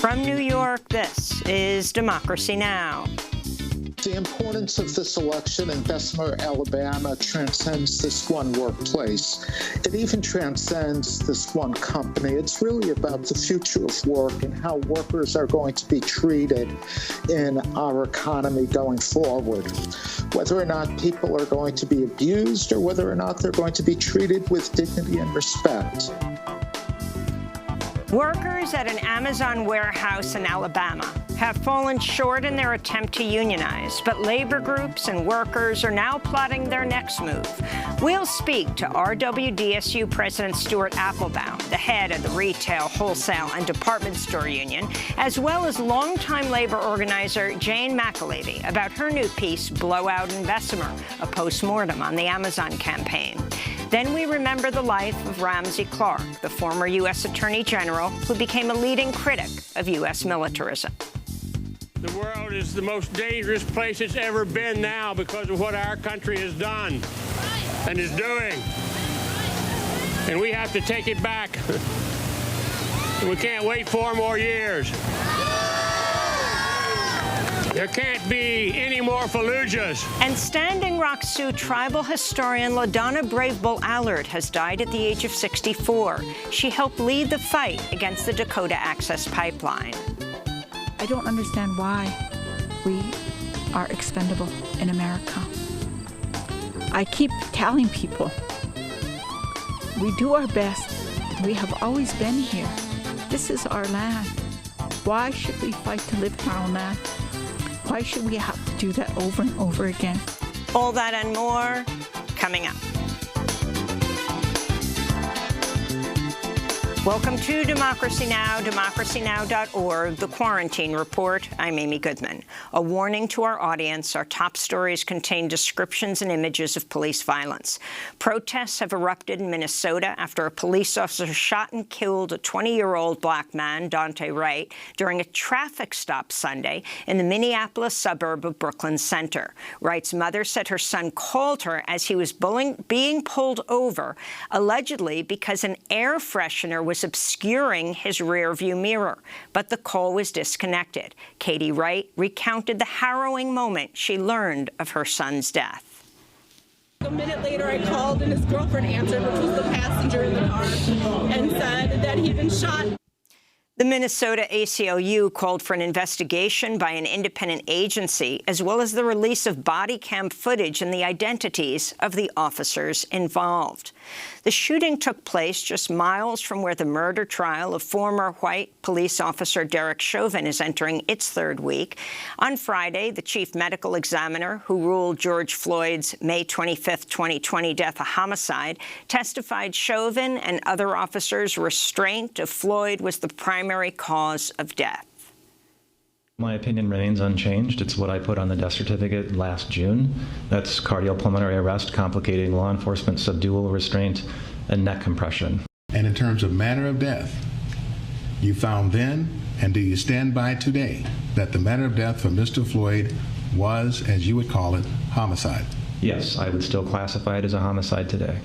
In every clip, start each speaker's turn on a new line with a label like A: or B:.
A: From New York, this is Democracy Now!
B: The importance of this election in Bessemer, Alabama transcends this one workplace. It even transcends this one company. It's really about the future of work and how workers are going to be treated in our economy going forward. Whether or not people are going to be abused or whether or not they're going to be treated with dignity and respect.
A: Workers at an Amazon warehouse in Alabama have fallen short in their attempt to unionize, but labor groups and workers are now plotting their next move. We'll speak to RWDSU President Stuart Applebaum, the head of the Retail, Wholesale, and Department Store Union, as well as longtime labor organizer Jane McAlevey about her new piece, Blowout in Bessemer, a postmortem on the Amazon campaign. Then we remember the life of Ramsey Clark, the former U.S. Attorney General who became a leading critic of U.S. militarism.
C: The world is the most dangerous place it's ever been now because of what our country has done and is doing. And we have to take it back. We can't wait 4 more years. There can't be any more Fallujahs.
A: And Standing Rock Sioux tribal historian LaDonna Brave Bull Allard has died at the age of 64. She helped lead the fight against the Dakota Access Pipeline.
D: I don't understand why we are expendable in America. I keep telling people, we do our best. We have always been here. This is our land. Why should we fight to live in our own land? Why should we have to do that over and over again?
A: All that and more coming up. Welcome to Democracy Now!, democracynow.org, The Quarantine Report. I'm Amy Goodman. A warning to our audience, our top stories contain descriptions and images of police violence. Protests have erupted in Minnesota after a police officer shot and killed a 20-year-old black man, Dante Wright, during a traffic stop Sunday in the Minneapolis suburb of Brooklyn Center. Wright's mother said her son called her as he was being pulled over, allegedly because an air freshener was obscuring his rearview mirror, but the call was disconnected. Katie Wright recounted the harrowing moment she learned of her son's death.
E: A minute later, I called and his girlfriend answered, which was the passenger in the car, and said that he'd been shot.
A: The Minnesota ACLU called for an investigation by an independent agency, as well as the release of body cam footage and the identities of the officers involved. The shooting took place just miles from where the murder trial of former white police officer Derek Chauvin is entering its 3rd week. On Friday, the chief medical examiner who ruled George Floyd's May 25, 2020 death a homicide testified Chauvin and other officers' restraint of Floyd was the primary cause of death.
F: My opinion remains unchanged. It's what I put on the death certificate last June. That's cardiopulmonary arrest, complicating law enforcement subdual restraint, and neck compression.
G: And in terms of manner of death, you found then, and do you stand by today, that the manner of death for Mr. Floyd was, as you would call it, homicide?
F: Yes, I would still classify it as a homicide today.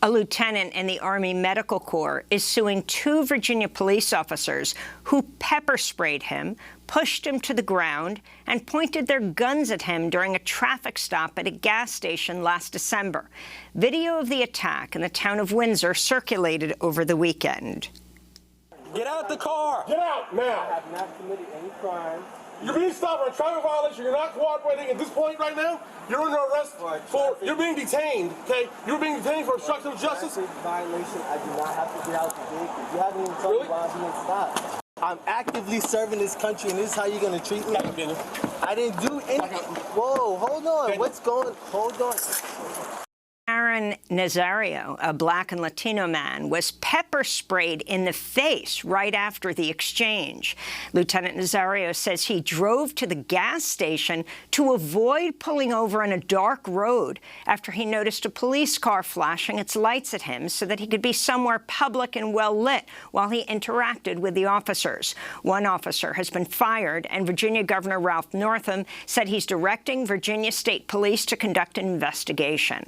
A: A lieutenant in the Army Medical Corps is suing 2 Virginia police officers who pepper sprayed him, pushed him to the ground, and pointed their guns at him during a traffic stop at a gas station last December. Video of the attack in the town of Windsor circulated over the weekend.
H: Get out the car!
I: Get out now!
H: I have not committed any crime.
I: You're being stopped for a traffic violation. You're not cooperating at this point right now. You're under arrest for. You're being detained. Okay, you're being detained for obstruction of justice.
H: Violation. I do not have to get out the vehicle. You haven't even told me why I'm being stopped. I'm actively serving this country, and this is how you're gonna treat me. I didn't do anything. Whoa, hold on. What's going? Hold on.
A: Aaron Nazario, a black and Latino man, was pepper sprayed in the face right after the exchange. Lieutenant Nazario says he drove to the gas station to avoid pulling over on a dark road after he noticed a police car flashing its lights at him so that he could be somewhere public and well lit while he interacted with the officers. One officer has been fired, and Virginia Governor Ralph Northam said he's directing Virginia State Police to conduct an investigation.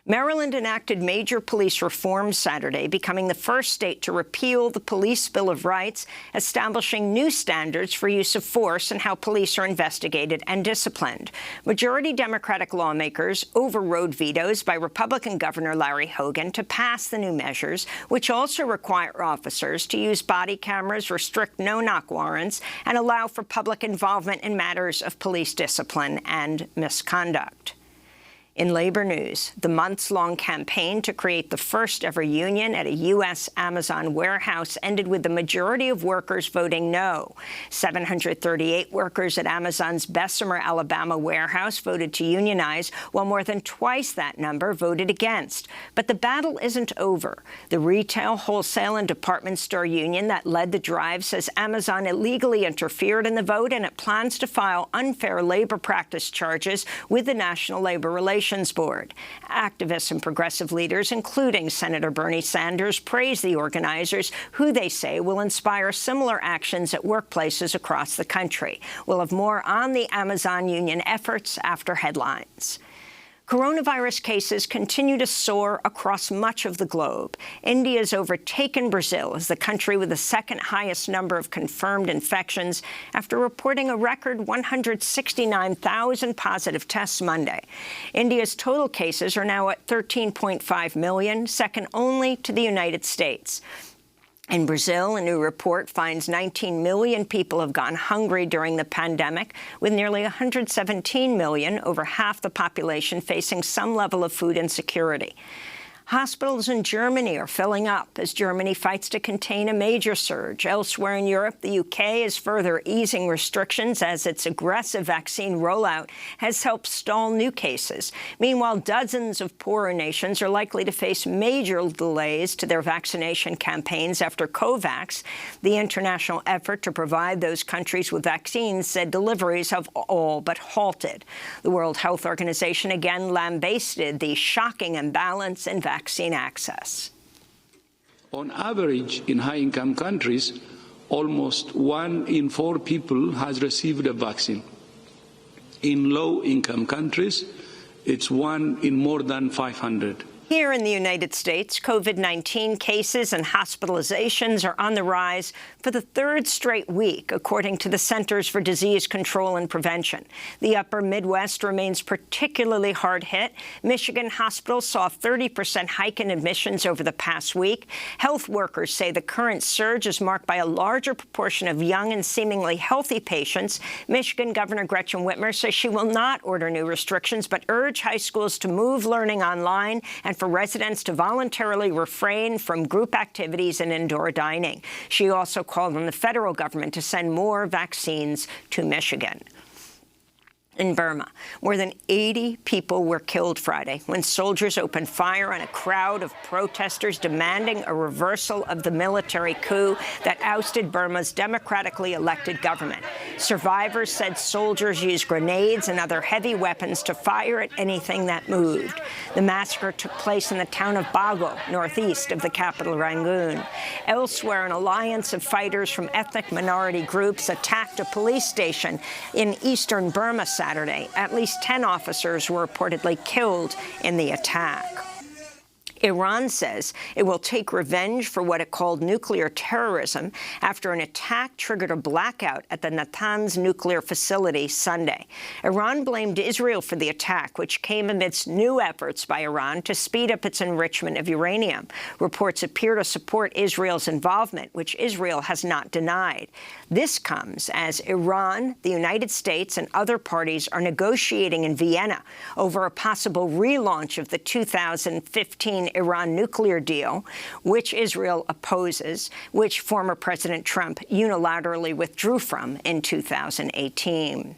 A: Maryland enacted major police reform Saturday, becoming the first state to repeal the Police Bill of Rights, establishing new standards for use of force and how police are investigated and disciplined. Majority Democratic lawmakers overrode vetoes by Republican Governor Larry Hogan to pass the new measures, which also require officers to use body cameras, restrict no-knock warrants, and allow for public involvement in matters of police discipline and misconduct. In labor news, the months-long campaign to create the first-ever union at a U.S. Amazon warehouse ended with the majority of workers voting no. 738 workers at Amazon's Bessemer, Alabama warehouse voted to unionize, while more than twice that number voted against. But the battle isn't over. The retail, wholesale, and department store union that led the drive says Amazon illegally interfered in the vote, and it plans to file unfair labor practice charges with the National Labor Relations Board. Activists and progressive leaders, including Senator Bernie Sanders, praise the organizers, who they say will inspire similar actions at workplaces across the country. We'll have more on the Amazon union efforts after headlines. Coronavirus cases continue to soar across much of the globe. India has overtaken Brazil as the country with the second highest number of confirmed infections after reporting a record 169,000 positive tests Monday. India's total cases are now at 13.5 million, second only to the United States. In Brazil, a new report finds 19 million people have gone hungry during the pandemic, with nearly 117 million, over half the population, facing some level of food insecurity. Hospitals in Germany are filling up as Germany fights to contain a major surge. Elsewhere in Europe, the UK is further easing restrictions as its aggressive vaccine rollout has helped stall new cases. Meanwhile, dozens of poorer nations are likely to face major delays to their vaccination campaigns after COVAX, the international effort to provide those countries with vaccines, said deliveries have all but halted. The World Health Organization again lambasted the shocking imbalance in vaccine access.
J: On average, in high-income countries, almost 1 in 4 people has received a vaccine. In low-income countries, it's 1 in more than 500.
A: Here in the United States, COVID-19 cases and hospitalizations are on the rise for the third straight week, according to the Centers for Disease Control and Prevention. The upper Midwest remains particularly hard hit. Michigan hospitals saw a 30% hike in admissions over the past week. Health workers say the current surge is marked by a larger proportion of young and seemingly healthy patients. Michigan Governor Gretchen Whitmer says she will not order new restrictions, but urge high schools to move learning online and for residents to voluntarily refrain from group activities and indoor dining. She also called on the federal government to send more vaccines to Michigan. In Burma, more than 80 people were killed Friday when soldiers opened fire on a crowd of protesters demanding a reversal of the military coup that ousted Burma's democratically elected government. Survivors said soldiers used grenades and other heavy weapons to fire at anything that moved. The massacre took place in the town of Bago, northeast of the capital, Rangoon. Elsewhere, an alliance of fighters from ethnic minority groups attacked a police station in eastern Burma Saturday. At least 10 officers were reportedly killed in the attack. Iran says it will take revenge for what it called nuclear terrorism after an attack triggered a blackout at the Natanz nuclear facility Sunday. Iran blamed Israel for the attack, which came amidst new efforts by Iran to speed up its enrichment of uranium. Reports appear to support Israel's involvement, which Israel has not denied. This comes as Iran, the United States, and other parties are negotiating in Vienna over a possible relaunch of the 2015 Iran nuclear deal, which Israel opposes, which former President Trump unilaterally withdrew from in 2018.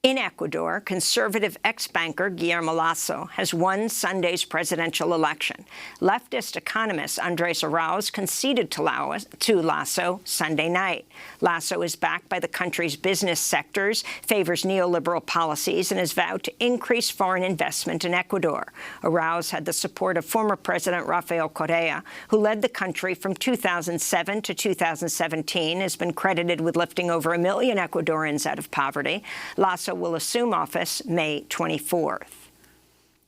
A: In Ecuador, conservative ex-banker Guillermo Lasso has won Sunday's presidential election. Leftist economist Andres Arauz conceded to Lasso Sunday night. Lasso is backed by the country's business sectors, favors neoliberal policies, and has vowed to increase foreign investment in Ecuador. Arauz had the support of former President Rafael Correa, who led the country from 2007 to 2017, has been credited with lifting over 1 million Ecuadorians out of poverty. Lasso will assume office May 24th.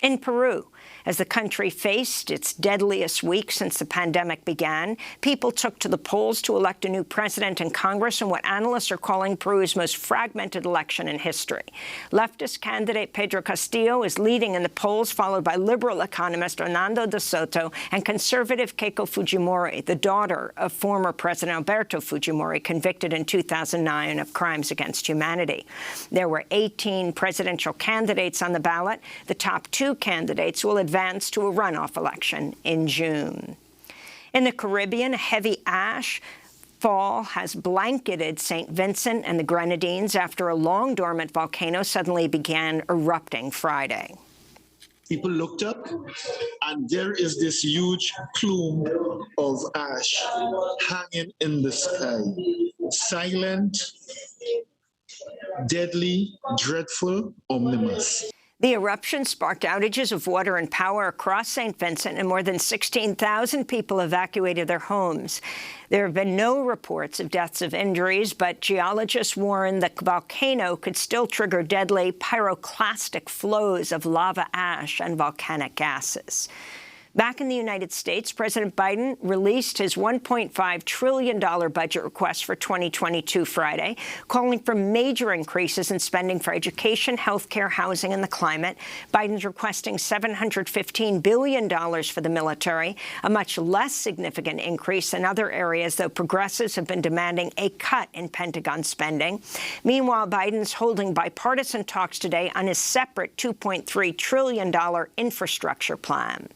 A: In Peru, As the country faced its deadliest week since the pandemic began, people took to the polls to elect a new president and Congress in what analysts are calling Peru's most fragmented election in history. Leftist candidate Pedro Castillo is leading in the polls, followed by liberal economist Hernando de Soto and conservative Keiko Fujimori, the daughter of former President Alberto Fujimori, convicted in 2009 of crimes against humanity. There were 18 presidential candidates on the ballot. The top two candidates will advance to a runoff election in June. In the Caribbean, a heavy ash fall has blanketed St. Vincent and the Grenadines after a long dormant volcano suddenly began erupting Friday.
B: People looked up, and there is this huge plume of ash hanging in the sky. Silent, deadly, dreadful, ominous.
A: The eruption sparked outages of water and power across St. Vincent, and more than 16,000 people evacuated their homes. There have been no reports of deaths or injuries, but geologists warn the volcano could still trigger deadly pyroclastic flows of lava ash and volcanic gases. Back in the United States, President Biden released his $1.5 trillion budget request for 2022 Friday, calling for major increases in spending for education, health care, housing, and the climate. Biden's requesting $715 billion for the military, a much less significant increase in other areas, though progressives have been demanding a cut in Pentagon spending. Meanwhile, Biden's holding bipartisan talks today on his separate $2.3 trillion infrastructure plan.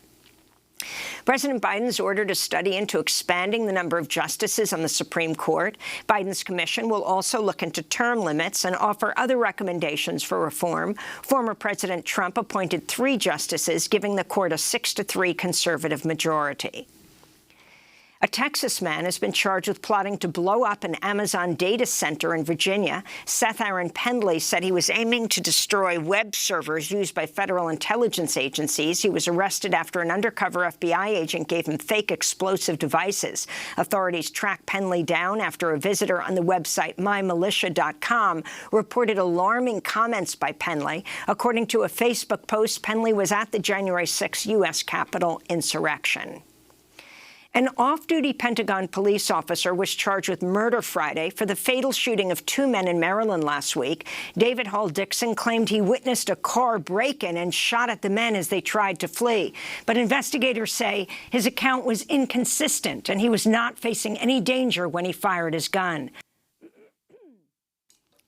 A: President Biden's ordered a study into expanding the number of justices on the Supreme Court. Biden's commission will also look into term limits and offer other recommendations for reform. Former President Trump appointed 3 justices, giving the court a 6-3 conservative majority. A Texas man has been charged with plotting to blow up an Amazon data center in Virginia. Seth Aaron Pendley said he was aiming to destroy web servers used by federal intelligence agencies. He was arrested after an undercover FBI agent gave him fake explosive devices. Authorities tracked Pendley down after a visitor on the website mymilitia.com reported alarming comments by Pendley. According to a Facebook post, Pendley was at the January 6 U.S. Capitol insurrection. An off-duty Pentagon police officer was charged with murder Friday for the fatal shooting of 2 men in Maryland last week. David Hall Dixon claimed he witnessed a car break-in and shot at the men as they tried to flee. But investigators say his account was inconsistent and he was not facing any danger when he fired his gun.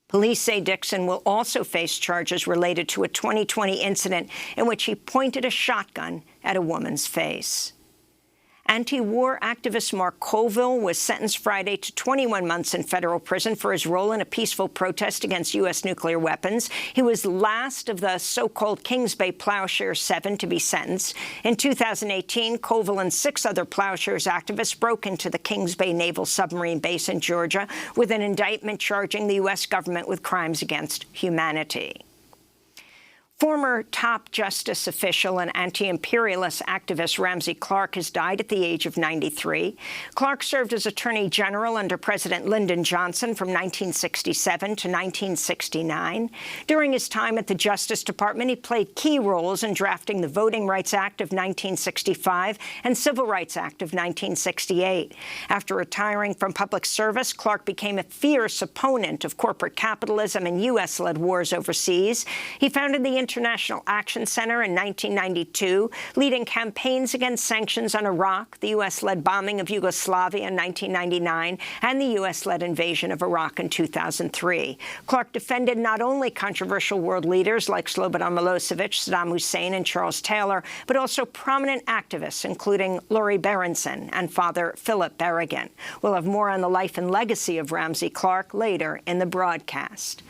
A: Police say Dixon will also face charges related to a 2020 incident in which he pointed a shotgun at a woman's face. Anti-war activist Mark Colville was sentenced Friday to 21 months in federal prison for his role in a peaceful protest against U.S. nuclear weapons. He was last of the so-called Kings Bay Plowshares 7 to be sentenced. In 2018, Colville and 6 other Plowshares activists broke into the Kings Bay Naval Submarine Base in Georgia with an indictment charging the U.S. government with crimes against humanity. Former top justice official and anti-imperialist activist Ramsey Clark has died at the age of 93. Clark served as Attorney General under President Lyndon Johnson from 1967 to 1969. During his time at the Justice Department, he played key roles in drafting the Voting Rights Act of 1965 and Civil Rights Act of 1968. After retiring from public service, Clark became a fierce opponent of corporate capitalism and U.S.-led wars overseas. He founded the International Action Center in 1992, leading campaigns against sanctions on Iraq, the U.S.-led bombing of Yugoslavia in 1999, and the U.S.-led invasion of Iraq in 2003. Clark defended not only controversial world leaders like Slobodan Milosevic, Saddam Hussein, and Charles Taylor, but also prominent activists, including Laurie Berenson and Father Philip Berrigan. We'll have more on the life and legacy of Ramsey Clark later in the broadcast.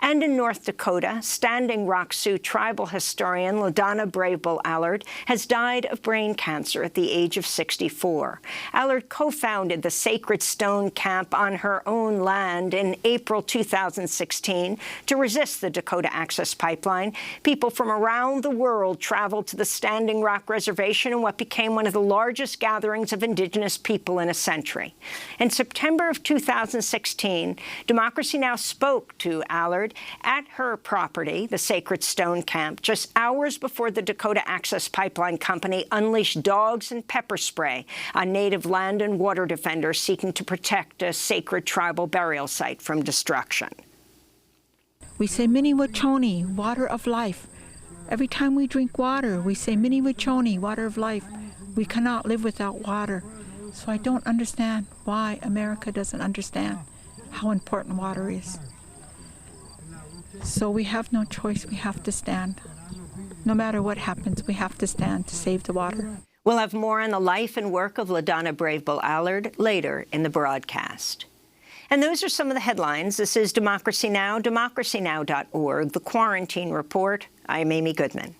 A: And in North Dakota, Standing Rock Sioux tribal historian LaDonna Brave Bull Allard has died of brain cancer at the age of 64. Allard co-founded the Sacred Stone Camp on her own land in April 2016 to resist the Dakota Access Pipeline. People from around the world traveled to the Standing Rock Reservation in what became one of the largest gatherings of Indigenous people in a century. In September of 2016, Democracy Now! Spoke to Allard at her property, the Sacred Stone phone camp just hours before the Dakota Access Pipeline Company unleashed dogs and pepper spray on native land and water defenders seeking to protect a sacred tribal burial site from destruction.
D: We say Mini Wachoni, water of life. Every time we drink water, we say Mini Wachoni, water of life. We cannot live without water. So I don't understand why America doesn't understand how important water is. So we have no choice. We have to stand. No matter what happens, we have to stand to save the water.
A: We'll have more on the life and work of LaDonna Brave Bull Allard later in the broadcast. And those are some of the headlines. This is Democracy Now!, DemocracyNow.org, The Quarantine Report. I'm Amy Goodman.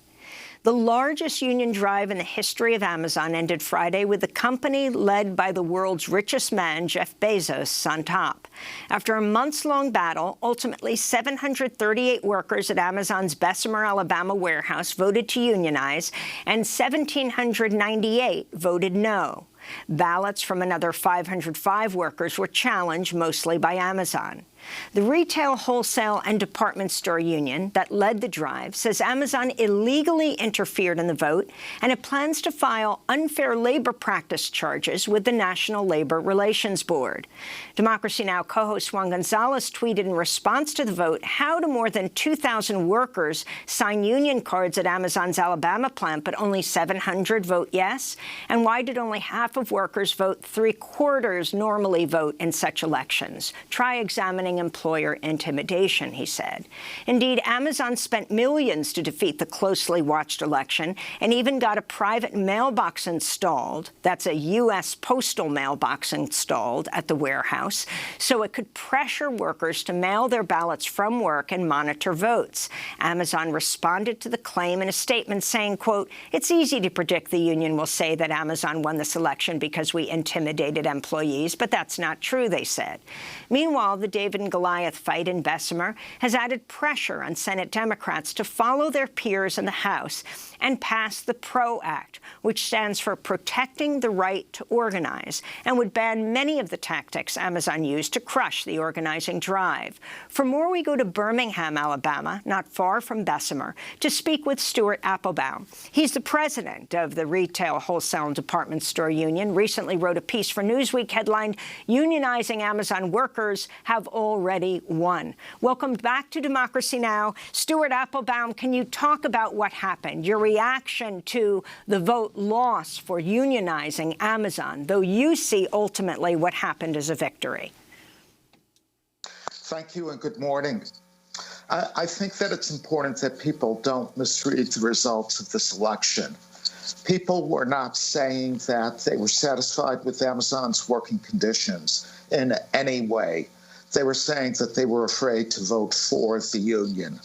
A: The largest union drive in the history of Amazon ended Friday with the company led by the world's richest man, Jeff Bezos, on top. After a months-long battle, ultimately 738 workers at Amazon's Bessemer, Alabama warehouse voted to unionize, and 1,798 voted no. Ballots from another 505 workers were challenged, mostly by Amazon. The Retail, Wholesale and Department Store Union that led the drive says Amazon illegally interfered in the vote, and it plans to file unfair labor practice charges with the National Labor Relations Board. Democracy Now! Co-host Juan Gonzalez tweeted in response to the vote, how do more than 2,000 workers sign union cards at Amazon's Alabama plant, but only 700 vote yes? And why did only half of workers vote? 3/4 normally vote in such elections. Try examining employer intimidation, he said. Indeed, Amazon spent millions to defeat the closely watched election and even got a private mailbox installed. That's a U.S. postal mailbox installed at the warehouse, so it could pressure workers to mail their ballots from work and monitor votes. Amazon responded to the claim in a statement saying, quote, "It's easy to predict the union will say that Amazon won this election because we intimidated employees, but that's not true," they said. Meanwhile, the David and Goliath fight in Bessemer has added pressure on Senate Democrats to follow their peers in the House and pass the PRO Act, which stands for Protecting the Right to Organize, and would ban many of the tactics Amazon used to crush the organizing drive. For more, we go to Birmingham, Alabama, not far from Bessemer, to speak with Stuart Applebaum. He's the president of the Retail, Wholesale and Department Store Union, recently wrote a piece for Newsweek headlined, "Unionizing Amazon Workers Have Already Won." Welcome back to Democracy Now! Stuart Applebaum, can you talk about what happened, your reaction to the vote loss for unionizing Amazon, though you see ultimately what happened as a victory?
B: Thank you and good morning. I think that it's important that people don't misread the results of this election. People were not saying that they were satisfied with Amazon's working conditions in any way. They were saying that they were afraid to vote for the union.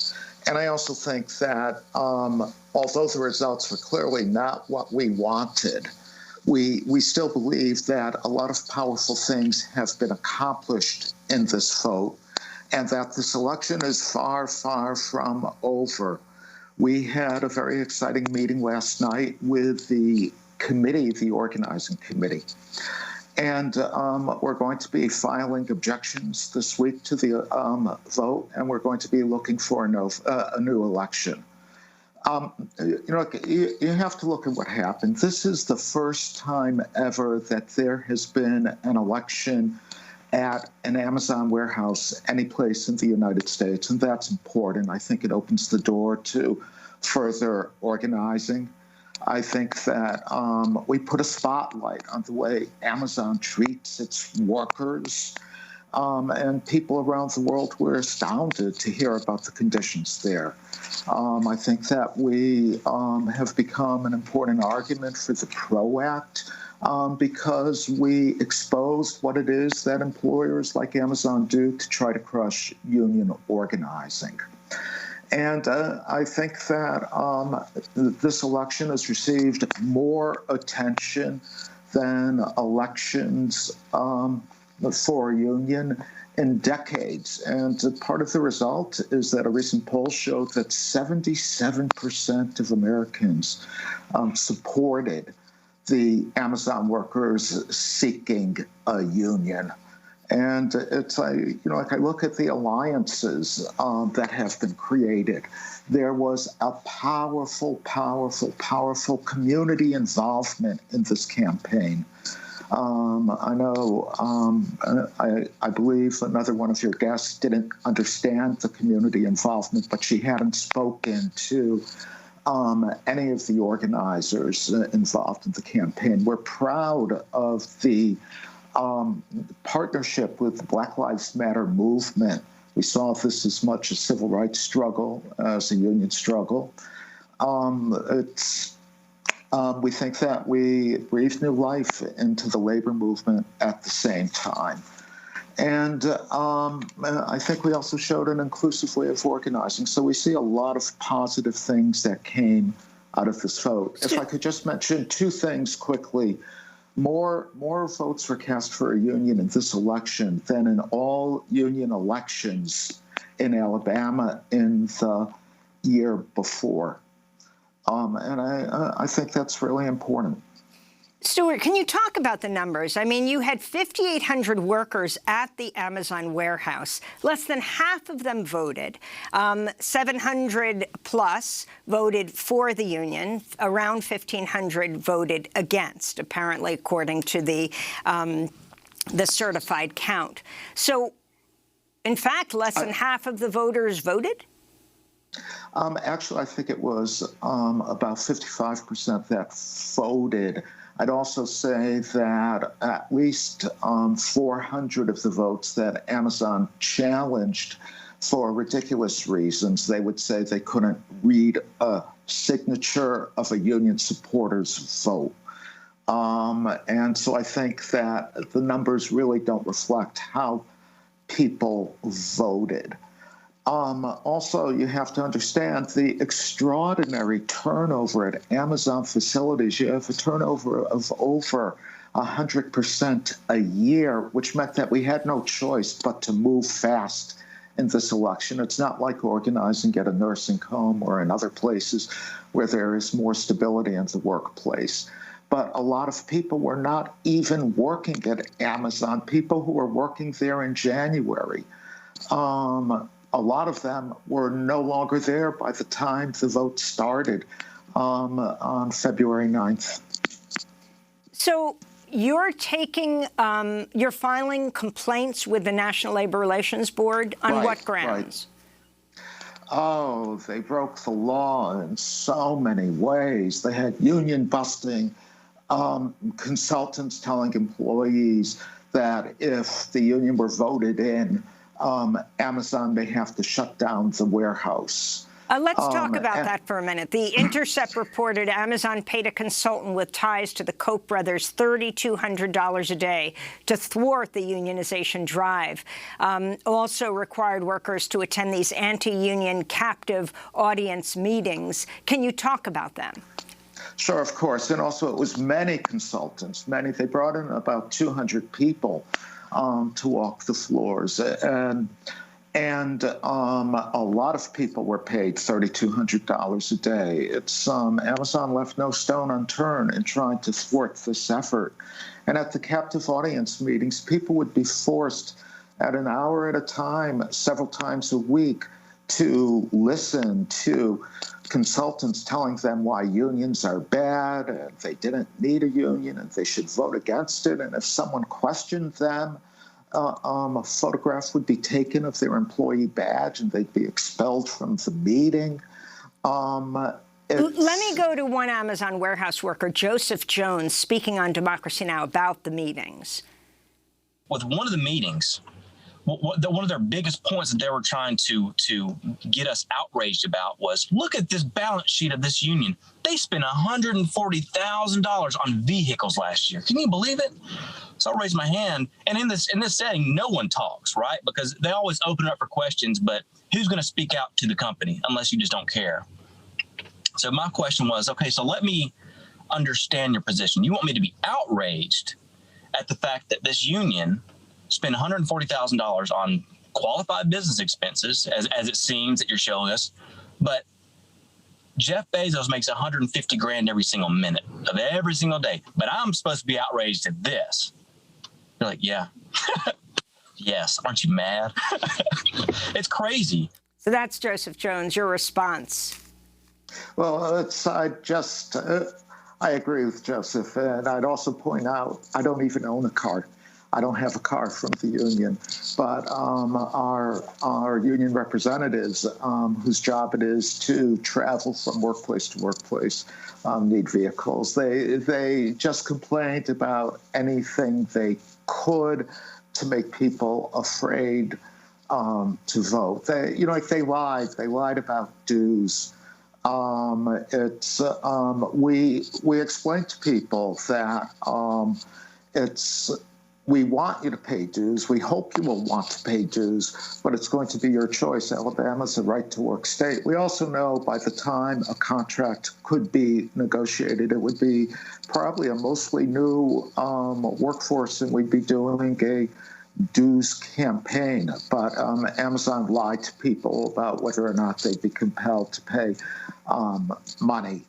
B: And I also think that although the results were clearly not what we wanted, we still believe that a lot of powerful things have been accomplished in this vote, and that this election is far, far from over. We had a very exciting meeting last night with the committee, the organizing committee. And we're going to be filing objections this week to the vote, and we're going to be looking for a new election. You have to look at what happened. This is the first time ever that there has been an election at an Amazon warehouse any place in the United States, and that's important. I think it opens the door to further organizing. I think that we put a spotlight on the way Amazon treats its workers, and people around the world were astounded to hear about the conditions there. I think that we have become an important argument for the PRO Act because we exposed what it is that employers like Amazon do to try to crush union organizing. And I think that this election has received more attention than elections for a union in decades. And part of the result is that a recent poll showed that 77% of Americans supported the Amazon workers seeking a union. And it's like I look at the alliances that have been created. There was a powerful, powerful, powerful community involvement in this campaign. I know, I believe another one of your guests didn't understand the community involvement, but she hadn't spoken to any of the organizers involved in the campaign. We're proud of the partnership with the Black Lives Matter movement. We saw this as much a civil rights struggle as a union struggle. We think that we breathed new life into the labor movement at the same time. And I think we also showed an inclusive way of organizing. So we see a lot of positive things that came out of this vote. If I could just mention two things quickly. More votes were cast for a union in this election than in all union elections in Alabama in the year before. And I think that's really important.
A: Stuart, can you talk about the numbers? I mean, you had 5,800 workers at the Amazon warehouse. Less than half of them voted. 700 plus voted for the union. Around 1,500 voted against, apparently, according to the certified count. So, in fact, less than half of the voters voted?
B: Actually, I think it was about 55% that voted. I'd also say that at least 400 of the votes that Amazon challenged for ridiculous reasons, they would say they couldn't read a signature of a union supporter's vote. And so I think that the numbers really don't reflect how people voted. Also, you have to understand the extraordinary turnover at Amazon facilities. You have a turnover of over 100% a year, which meant that we had no choice but to move fast in this election. It's not like organizing at a nursing home or in other places where there is more stability in the workplace. But a lot of people were not even working at Amazon, people who were working there in January. A lot of them were no longer there by the time the vote started on February 9th.
A: So you're you're filing complaints with the National Labor Relations Board on what grounds?
B: Right. Oh, they broke the law in so many ways. They had union busting, consultants telling employees that if the union were voted in, Amazon may have to shut down the warehouse.
A: Let's talk about that for a minute. The Intercept reported Amazon paid a consultant with ties to the Koch brothers $3,200 a day to thwart the unionization drive. Also required workers to attend these anti-union captive audience meetings. Can you talk about them?
B: Sure, of course. And also it was many consultants, they brought in about 200 people to walk the floors. And a lot of people were paid $3,200 a day. It's Amazon left no stone unturned in trying to thwart this effort. And at the captive audience meetings, people would be forced at an hour at a time, several times a week, to listen to consultants telling them why unions are bad and they didn't need a union and they should vote against it. And if someone questioned them, a photograph would be taken of their employee badge and they'd be expelled from the meeting. Let
A: me go to one Amazon warehouse worker, Joseph Jones, speaking on Democracy Now! About the meetings.
K: With one of the meetings, one of their biggest points that they were trying to get us outraged about was, look at this balance sheet of this union. They spent $140,000 on vehicles last year. Can you believe it? So I raised my hand, and in this setting, no one talks, right? Because they always open up for questions, but who's going to speak out to the company unless you just don't care? So my question was, okay, so let me understand your position. You want me to be outraged at the fact that this union spend $140,000 on qualified business expenses, as it seems that you're showing us, but Jeff Bezos makes $150,000 every single minute of every single day, but I'm supposed to be outraged at this. You're like, yeah. Yes. Aren't you mad? It's crazy.
A: So that's Joseph Jones. Your response?
B: Well, I agree with Joseph, and I'd also point out I don't even own a car. I don't have a car from the union, but our union representatives, whose job it is to travel from workplace to workplace, need vehicles. They just complained about anything they could to make people afraid to vote. They lied. They lied about dues. We explained to people that we want you to pay dues. We hope you will want to pay dues, but it's going to be your choice. Alabama's a right-to-work state. We also know by the time a contract could be negotiated, it would be probably a mostly new workforce, and we'd be doing a dues campaign. But Amazon lied to people about whether or not they'd be compelled to pay money,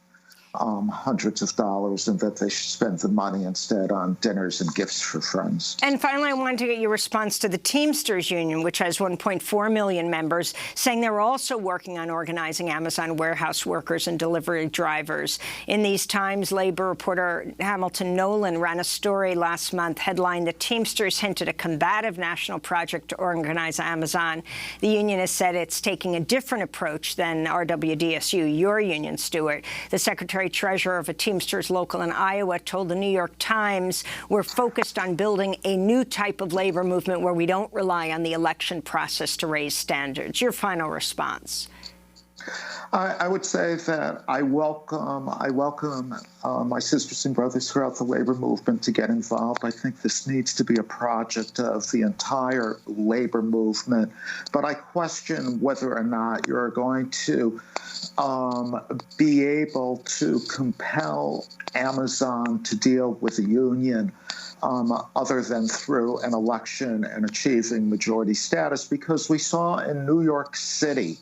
B: hundreds of dollars, and that they should spend the money instead on dinners and gifts for friends.
A: And finally, I wanted to get your response to the Teamsters Union, which has 1.4 million members, saying they're also working on organizing Amazon warehouse workers and delivery drivers. In these times, labor reporter Hamilton Nolan ran a story last month headlined "The Teamsters Hinted a Combative National Project to Organize Amazon." The union has said it's taking a different approach than RWDSU, your union, Stuart. The Secretary-Treasurer of a Teamsters local in Iowa told the New York Times, "We're focused on building a new type of labor movement where we don't rely on the election process to raise standards." Your final response?
B: I would say that I welcome my sisters and brothers throughout the labor movement to get involved. I think this needs to be a project of the entire labor movement, but I question whether or not you're going to be able to compel Amazon to deal with a union other than through an election and achieving majority status, because we saw in New York City,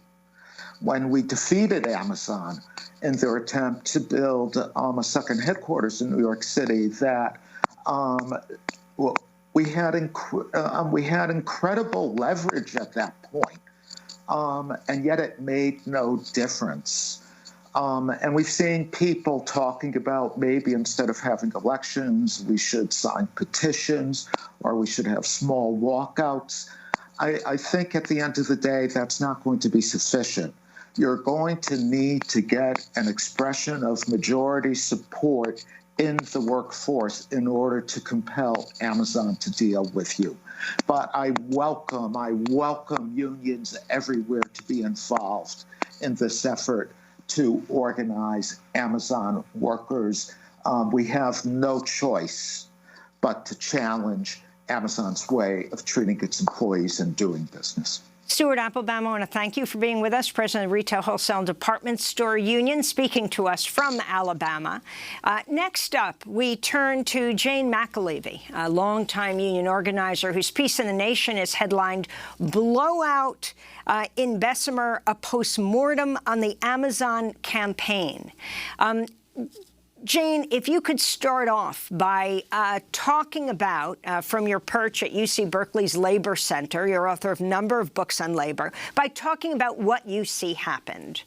B: when we defeated Amazon in their attempt to build a second headquarters in New York City, that we had incredible leverage at that point, and yet it made no difference. And we've seen people talking about maybe instead of having elections, we should sign petitions or we should have small walkouts. I think at the end of the day, that's not going to be sufficient. You're going to need to get an expression of majority support in the workforce in order to compel Amazon to deal with you. But I welcome unions everywhere to be involved in this effort to organize Amazon workers. We have no choice but to challenge Amazon's way of treating its employees and doing business.
A: Stuart Applebaum, I want to thank you for being with us, President of the Retail Wholesale and Department Store Union, speaking to us from Alabama. Next up, we turn to Jane McAlevey, a longtime union organizer whose piece in The Nation is headlined, "Blowout in Bessemer, a Postmortem on the Amazon Campaign." Jane, if you could start off by talking about, from your perch at UC Berkeley's Labor Center, you're author of a number of books on labor, by talking about what you see happened.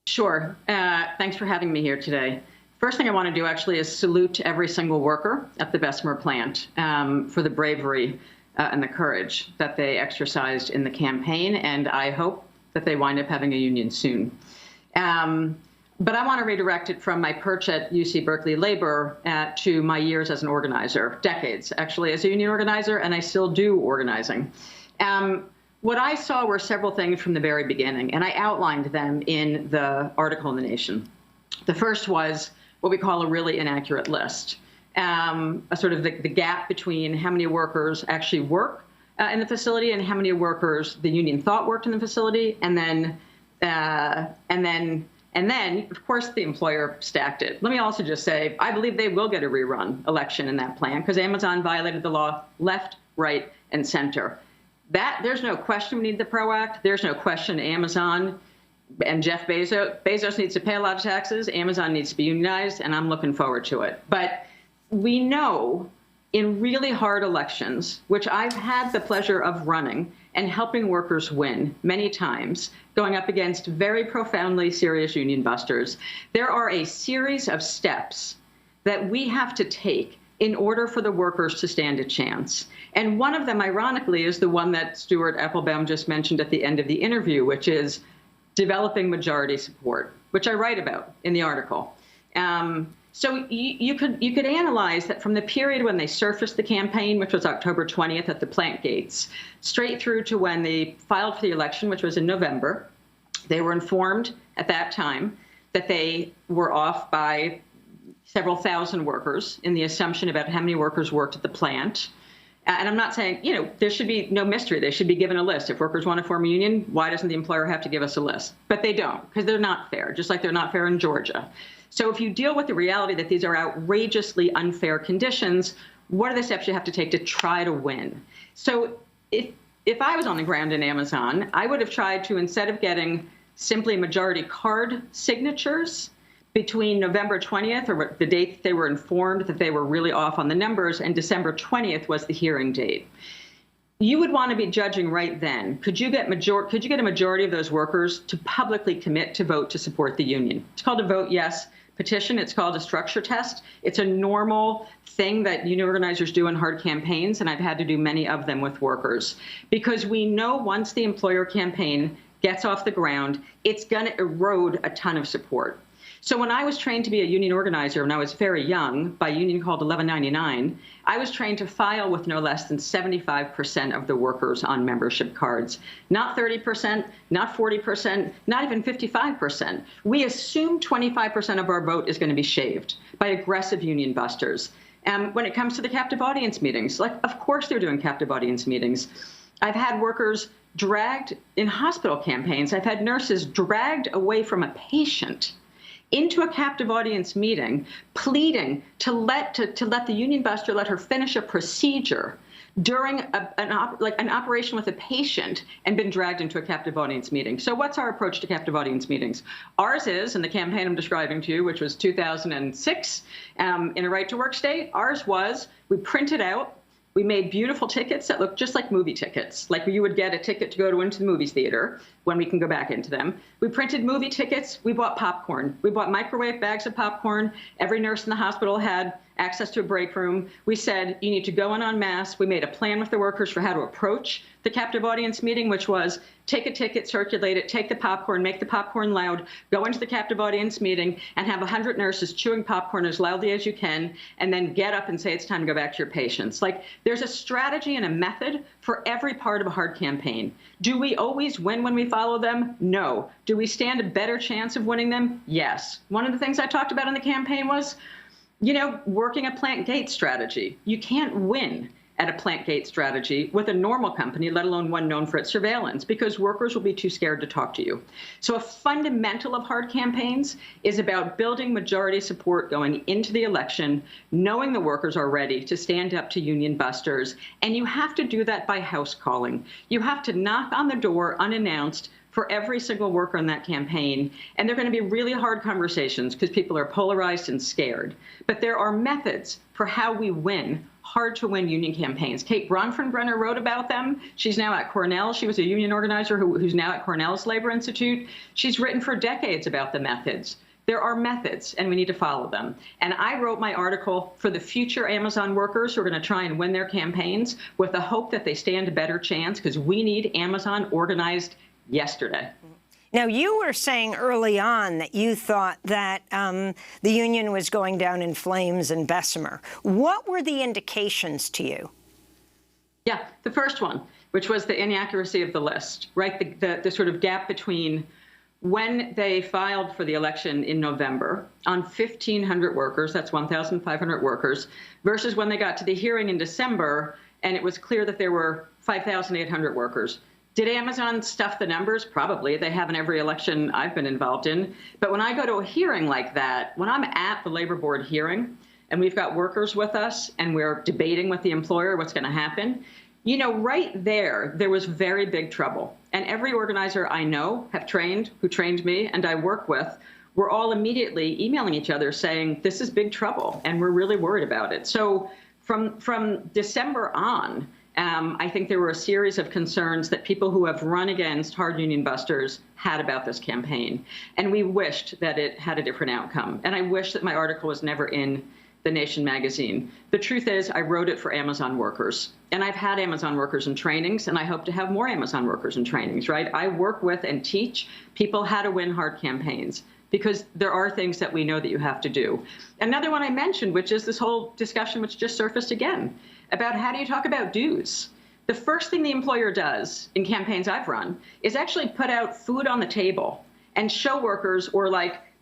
L: Sure. Thanks for having me here today. First thing I want to do actually is salute every single worker at the Bessemer plant for the bravery and the courage that they exercised in the campaign, and I hope that they wind up having a union soon. But I want to redirect it from my perch at UC Berkeley Labor to my years as an organizer, decades actually as a union organizer, and I still do organizing. What I saw were several things from the very beginning, and I outlined them in the article in The Nation. The first was what we call a really inaccurate list, a sort of the gap between how many workers actually work in the facility and how many workers the union thought worked in the facility, and then, of course, the employer stacked it. Let me also just say, I believe they will get a rerun election in that plan because Amazon violated the law left, right, and center. There's no question we need the PRO Act. There's no question Amazon and Jeff Bezos needs to pay a lot of taxes. Amazon needs to be unionized, and I'm looking forward to it. But we know in really hard elections, which I've had the pleasure of running and helping workers win many times, going up against very profoundly serious union busters, there are a series of steps that we have to take in order for the workers to stand a chance. And one of them, ironically, is the one that Stuart Applebaum just mentioned at the end of the interview, which is developing majority support, which I write about in the article. So you could analyze that from the period when they surfaced the campaign, which was October 20th at the plant gates, straight through to when they filed for the election, which was in November. They were informed at that time that they were off by several thousand workers in the assumption about how many workers worked at the plant. And I'm not saying, there should be no mystery. They should be given a list. If workers want to form a union, why doesn't the employer have to give us a list? But they don't, because they're not fair, just like they're not fair in Georgia. So if you deal with the reality that these are outrageously unfair conditions, what are the steps you have to take to try to win? So if I was on the ground in Amazon, I would have tried to, instead of getting simply majority card signatures between November 20th, or the date they were informed that they were really off on the numbers, and December 20th was the hearing date. You would want to be judging right then. Could you get a majority of those workers to publicly commit to vote to support the union? It's called a vote yes petition. It's called a structure test. It's a normal thing that union organizers do in hard campaigns, and I've had to do many of them with workers. Because we know once the employer campaign gets off the ground, it's going to erode a ton of support. So when I was trained to be a union organizer when I was very young by a union called 1199, I was trained to file with no less than 75% of the workers on membership cards. Not 30%, not 40%, not even 55%. We assume 25% of our vote is going to be shaved by aggressive union busters. When it comes to the captive audience meetings, of course they're doing captive audience meetings. I've had workers dragged in hospital campaigns. I've had nurses dragged away from a patient into a captive audience meeting, pleading to let the union buster let her finish a procedure during an operation with a patient, and been dragged into a captive audience meeting. So what's our approach to captive audience meetings? Ours is, in the campaign I'm describing to you, which was 2006, in a right-to-work state, ours was, we printed out, we made beautiful tickets that looked just like movie tickets, like you would get a ticket to go into the movie theater when we can go back into them. We printed movie tickets. We bought popcorn. We bought microwave bags of popcorn. Every nurse in the hospital had access to a break room. We said, you need to go in en masse. We made a plan with the workers for how to approach the captive audience meeting, which was take a ticket, circulate it, take the popcorn, make the popcorn loud, go into the captive audience meeting and have 100 nurses chewing popcorn as loudly as you can, and then get up and say it's time to go back to your patients. There's a strategy and a method for every part of a hard campaign. Do we always win when we follow them? No. Do we stand a better chance of winning them? Yes. One of the things I talked about in the campaign was, working a plant gate strategy. You can't win at a plant gate strategy with a normal company, let alone one known for its surveillance, because workers will be too scared to talk to you. So a fundamental of hard campaigns is about building majority support going into the election, knowing the workers are ready to stand up to union busters, and you have to do that by house calling. You have to knock on the door unannounced for every single worker in that campaign. And they're going to be really hard conversations because people are polarized and scared. But there are methods for how we win hard-to-win union campaigns. Kate Bronfenbrenner wrote about them. She's now at Cornell. She was a union organizer who's now at Cornell's Labor Institute. She's written for decades about the methods. There are methods, and we need to follow them. And I wrote my article for the future Amazon workers who are going to try and win their campaigns with the hope that they stand a better chance, because we need Amazon organized yesterday.
A: Now, you were saying early on that you thought that the union was going down in flames in Bessemer. What were the indications to you?
L: Yeah, the first one, which was the inaccuracy of the list, right? The sort of gap between when they filed for the election in November on 1,500 workers, that's 1,500 workers, versus when they got to the hearing in December, and it was clear that there were 5,800 workers. Did Amazon stuff the numbers? Probably. They have in every election I've been involved in. But when I go to a hearing like that, when I'm at the labor board hearing and we've got workers with us and we're debating with the employer what's going to happen, right there was very big trouble. And every organizer I know who trained me and I work with, we're all immediately emailing each other saying, this is big trouble and we're really worried about it. So From December on, I think there were a series of concerns that people who have run against hard union busters had about this campaign. And we wished that it had a different outcome. And I wish that my article was never in The Nation magazine. The truth is, I wrote it for Amazon workers. And I've had Amazon workers in trainings, and I hope to have more Amazon workers in trainings, right? I work with and teach people how to win hard campaigns, because there are things that we know that you have to do. Another one I mentioned, which is this whole discussion which just surfaced again, about how do you talk about dues? The first thing the employer does in campaigns I've run is actually put out food on the table and show workers, or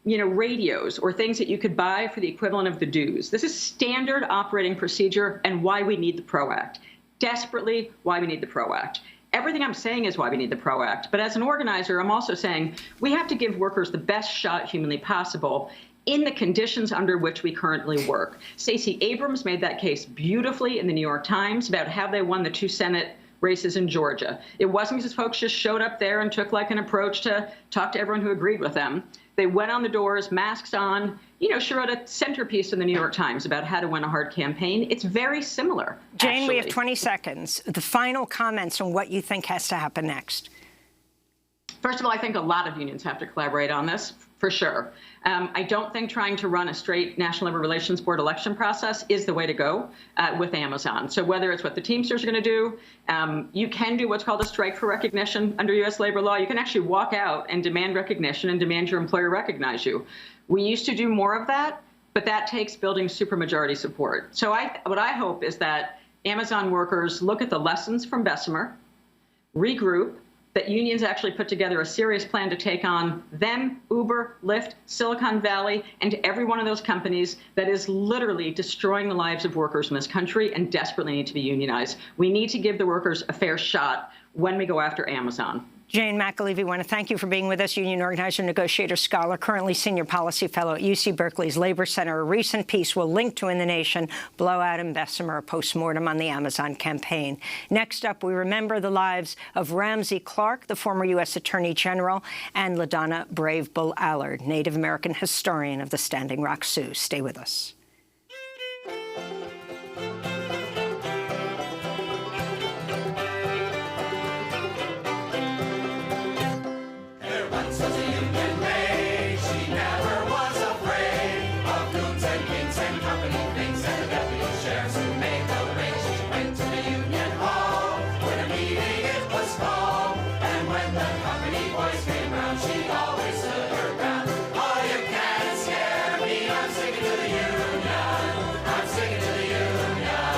L: radios or things that you could buy for the equivalent of the dues. This is standard operating procedure and why we need the PRO Act. Desperately why we need the PRO Act. Everything I'm saying is why we need the PRO Act. But as an organizer, I'm also saying we have to give workers the best shot humanly possible in the conditions under which we currently work. Stacey Abrams made that case beautifully in the New York Times about how they won the 2 Senate races in Georgia. It wasn't because folks just showed up there and took an approach to talk to everyone who agreed with them. They went on the doors, masks on. She wrote a centerpiece in the New York Times about how to win a hard campaign. It's very similar.
A: Jane,
L: actually.
A: we have 20 seconds. The final comments on what you think has to happen next.
L: First of all, I think a lot of unions have to collaborate on this, for sure. I don't think trying to run a straight National Labor Relations Board election process is the way to go with Amazon. So whether it's what the Teamsters are going to do, you can do what's called a strike for recognition under U.S. labor law. You can actually walk out and demand recognition and demand your employer recognize you. We used to do more of that, but that takes building supermajority support. So what I hope is that Amazon workers look at the lessons from Bessemer, regroup, that unions actually put together a serious plan to take on them, Uber, Lyft, Silicon Valley, and every one of those companies that is literally destroying the lives of workers in this country and desperately need to be unionized. We need to give the workers a fair shot when we go after Amazon.
A: Jane McAlevey, I want to thank you for being with us, union organizer, negotiator, scholar, currently senior policy fellow at UC Berkeley's Labor Center. A recent piece we'll link to in The Nation, Blowout and Bessemer, a postmortem on the Amazon campaign. Next up, we remember the lives of Ramsey Clark, the former U.S. Attorney General, and LaDonna Brave Bull Allard, Native American historian of the Standing Rock Sioux. Stay with us.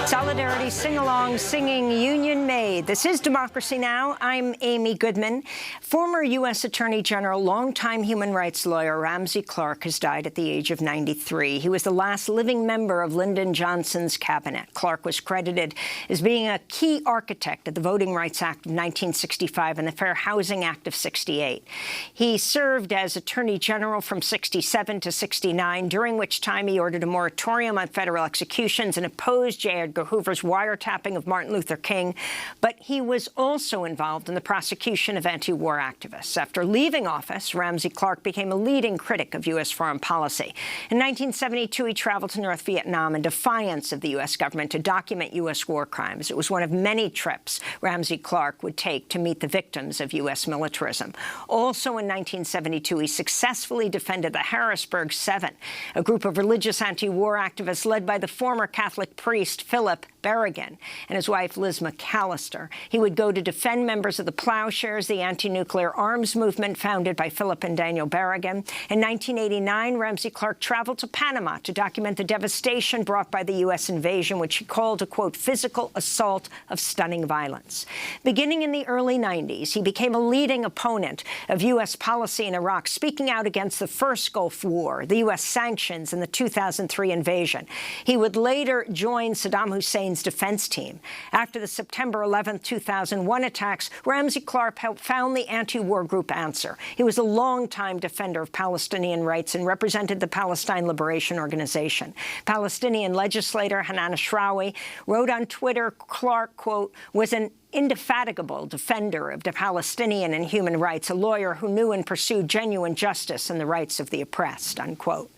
A: Solidarity sing-along singing Union Made. This is Democracy Now! I'm Amy Goodman. Former U.S. Attorney General, longtime human rights lawyer Ramsey Clark has died at the age of 93. He was the last living member of Lyndon Johnson's cabinet. Clark was credited as being a key architect of the Voting Rights Act of 1965 and the Fair Housing Act of 68. He served as Attorney General from 67 to 69, during which time he ordered a moratorium on federal executions and opposed J. Edgar Hoover's wiretapping of Martin Luther King, but he was also involved in the prosecution of anti-war activists. After leaving office, Ramsey Clark became a leading critic of U.S. foreign policy. In 1972, he traveled to North Vietnam in defiance of the U.S. government to document U.S. war crimes. It was one of many trips Ramsey Clark would take to meet the victims of U.S. militarism. Also in 1972, he successfully defended the Harrisburg Seven, a group of religious anti-war activists led by the former Catholic priest Philip Berrigan and his wife Liz McAllister. He would go to defend members of the Plowshares, the anti-nuclear arms movement founded by Philip and Daniel Berrigan. In 1989, Ramsey Clark traveled to Panama to document the devastation brought by the U.S. invasion, which he called a, quote, physical assault of stunning violence. Beginning in the early 90s, he became a leading opponent of U.S. policy in Iraq, speaking out against the first Gulf War, the U.S. sanctions, and the 2003 invasion. He would later join Saddam Hussein's defense team. After the September 11, 2001 attacks, Ramsey Clark helped found the anti-war group Answer. He was a longtime defender of Palestinian rights and represented the Palestine Liberation Organization. Palestinian legislator Hanan Ashrawi wrote on Twitter, Clark, quote, was an indefatigable defender of the Palestinian and human rights, a lawyer who knew and pursued genuine justice and the rights of the oppressed, unquote.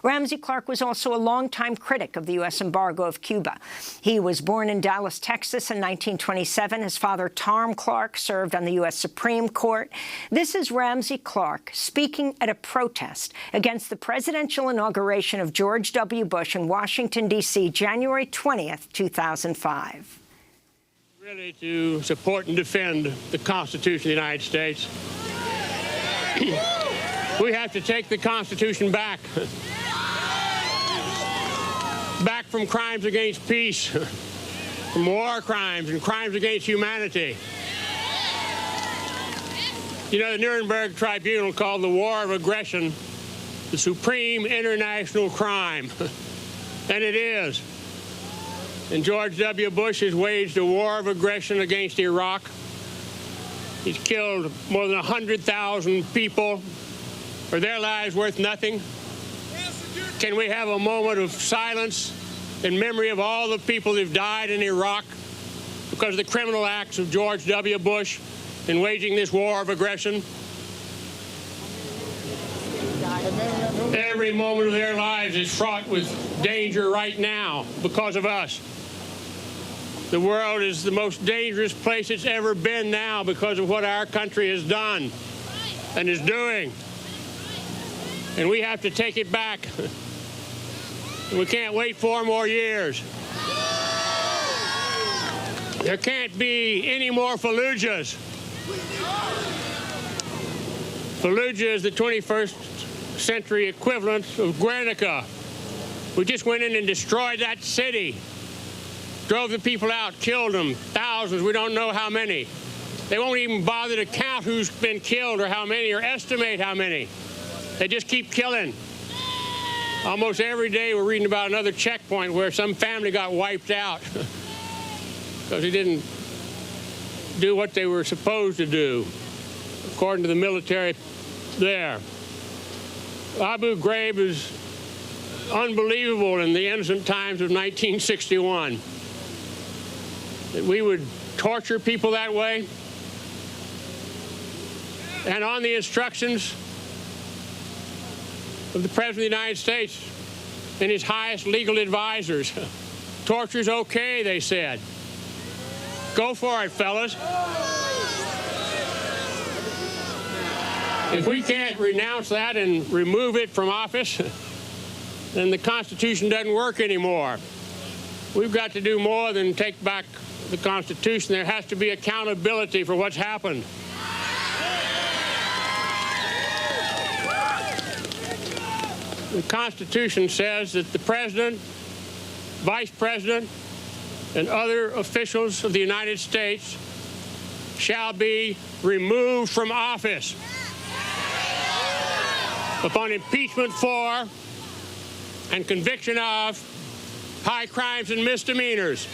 A: Ramsey Clark was also a longtime critic of the U.S. embargo of Cuba. He was born in Dallas, Texas in 1927. His father, Tom Clark, served on the U.S. Supreme Court. This is Ramsey Clark speaking at a protest against the presidential inauguration of George W. Bush in Washington, D.C., January 20th, 2005.
C: Really to support and defend the Constitution of the United States. We have to take the Constitution back. Back from crimes against peace, from war crimes and crimes against humanity. You know, the Nuremberg Tribunal called the war of aggression the supreme international crime. And it is. And George W. Bush has waged a war of aggression against Iraq. He's killed more than 100,000 people. Are their lives worth nothing? Can we have a moment of silence in memory of all the people who've died in Iraq because of the criminal acts of George W. Bush in waging this war of aggression? Every moment of their lives is fraught with danger right now because of us. The world is the most dangerous place it's ever been now because of what our country has done and is doing. And we have to take it back. We can't wait 4 more years. There can't be any more Fallujahs. Fallujah is the 21st century equivalent of Guernica. We just went in and destroyed that city. Drove the people out, killed them, thousands, we don't know how many. They won't even bother to count who's been killed or how many or estimate how many. They just keep killing. Almost every day we're reading about another checkpoint where some family got wiped out because they didn't do what they were supposed to do, according to the military there. Abu Ghraib is unbelievable in the innocent times of 1961. That we would torture people that way. And on the instructions of the President of the United States and his highest legal advisors. Torture's okay, they said. Go for it, fellas. If we can't renounce that and remove it from office, then the Constitution doesn't work anymore. We've got to do more than take back the Constitution. There has to be accountability for what's happened. The Constitution says that the President, Vice President, and other officials of the United States shall be removed from office upon impeachment for and conviction of high crimes and misdemeanors.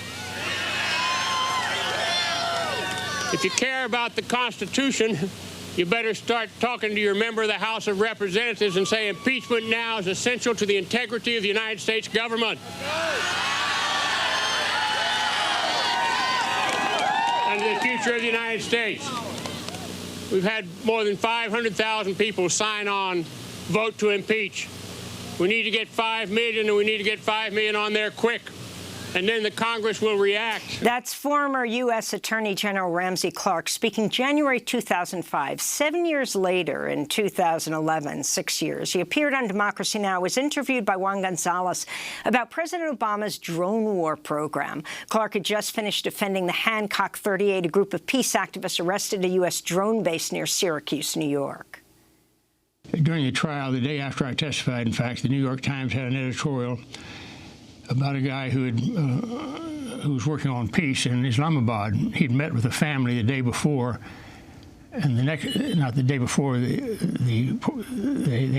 C: If you care about the Constitution, you better start talking to your member of the House of Representatives and say impeachment now is essential to the integrity of the United States government. And to the future of the United States. We've had more than 500,000 people sign on, vote to impeach. We need to get 5 million, and we need to get 5 million on there quick. And then the Congress will react. That's former U.S. Attorney General Ramsey Clark speaking January 2005. 7 years later, in 2011, 6 years, he appeared on Democracy Now!, was interviewed by Juan Gonzalez about President Obama's drone war program. Clark had just finished defending the Hancock 38, a group of peace activists arrested at a U.S. drone base near Syracuse, New York.
M: During the trial, the day after I testified, in fact, the New York Times had an editorial about a guy who was working on peace in Islamabad. He'd met with a family the day before, and not the day before, they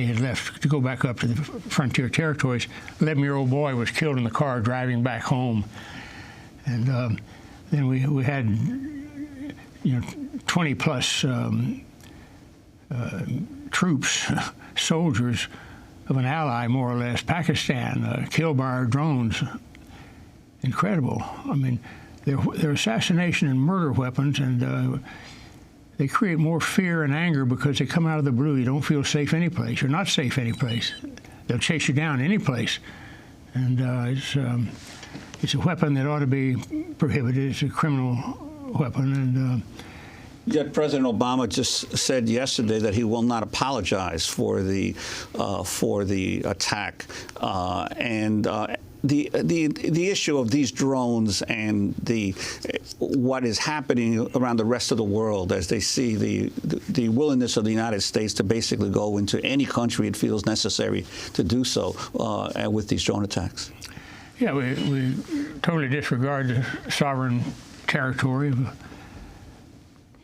M: had left to go back up to the frontier territories. 11-year-old boy was killed in the car driving back home, and then we had 20-plus troops, soldiers of an ally, more or less, Pakistan, killed by our drones. Incredible. I mean, They're assassination and murder weapons, and they create more fear and anger because they come out of the blue. You don't feel safe any place. You're not safe any place. They'll chase you down any place. And it's a weapon that ought to be prohibited. It's a criminal weapon. And
N: yet President Obama just said yesterday that he will not apologize for the attack. The issue of these drones and what is happening around the rest of the world as they see the willingness of the United States to basically go into any country it feels necessary to do so with these drone attacks.
M: Yeah, we totally disregard the sovereign territory of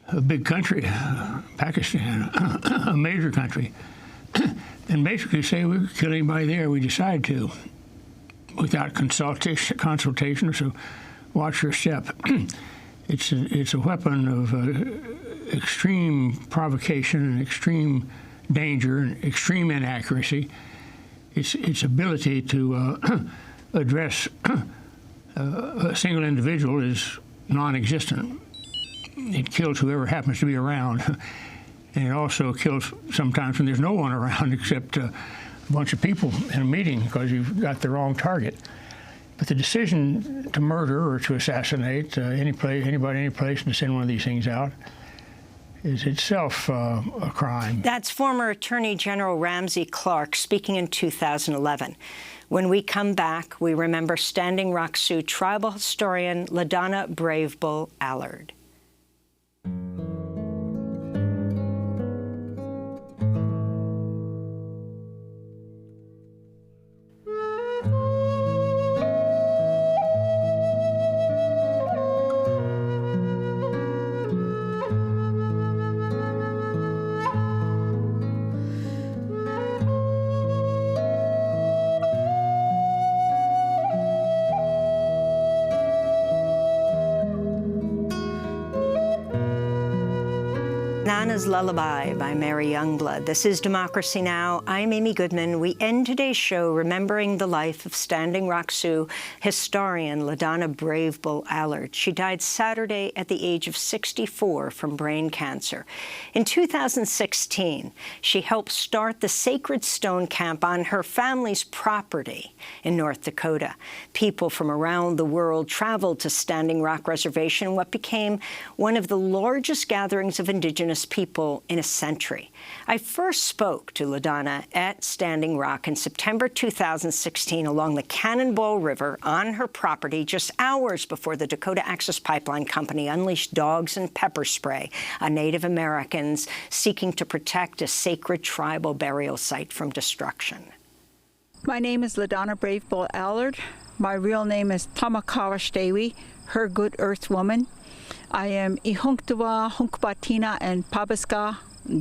M: a big country, Pakistan, a major country, and basically say we could kill anybody there we decide to, without consultation. So watch your step. It's a weapon of extreme provocation and extreme danger and extreme inaccuracy. Its ability to address a single individual is non-existent. It kills whoever happens to be around. And it also kills sometimes when there's no one around except a bunch of people in a meeting because you've got the wrong target. But the decision to murder or to assassinate anybody, any place, and to send one of these things out is itself a crime.
A: That's former Attorney General Ramsey Clark speaking in 2011. When we come back, we remember Standing Rock Sioux tribal historian LaDonna Brave Bull Allard. Nana's Lullaby by Mary Youngblood. This is Democracy Now! I'm Amy Goodman. We end today's show remembering the life of Standing Rock Sioux historian LaDonna Brave Bull Allard. She died Saturday at the age of 64 from brain cancer. In 2016, she helped start the Sacred Stone Camp on her family's property in North Dakota. People from around the world traveled to Standing Rock Reservation, what became one of the largest gatherings of Indigenous people in a century. I first spoke to LaDonna at Standing Rock in September 2016 along the Cannonball River on her property, just hours before the Dakota Access Pipeline Company unleashed dogs and pepper spray on Native Americans seeking to protect a sacred tribal burial site from destruction.
D: My name is LaDonna Brave Bull Allard. My real name is Tamakawa her good earth woman. I am Ihunktawa, Hunkpatina, and Pabaska,